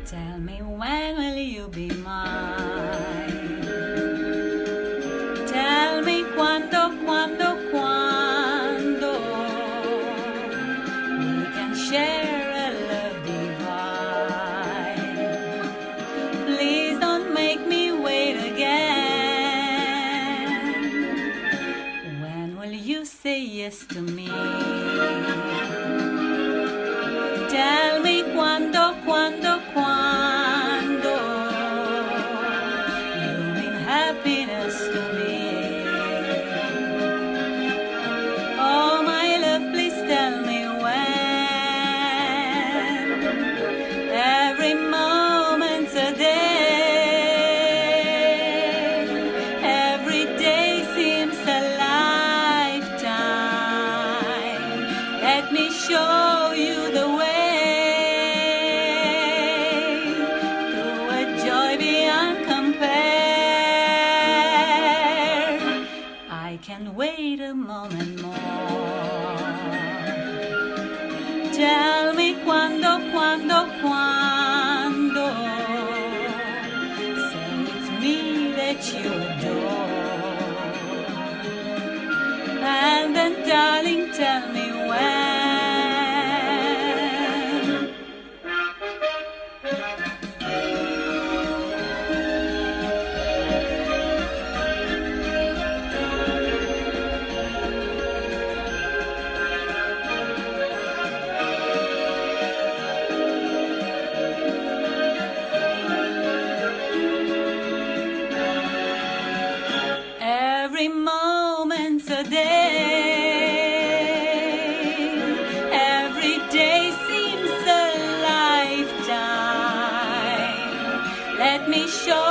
Tell me, when will you be mine? Tell me quando we can share a love divine. Please don't make me wait again. When will you say yes to me? Tell me quando you mean happiness to me. Oh my love, please tell me when. Every moment's a day. Every day seems a lifetime. Let me show you the way. I can't wait a moment more. Tell me quando say it's me that you adore. And then darling, tell me when. Every moment's a day. Every day seems a lifetime. Let me show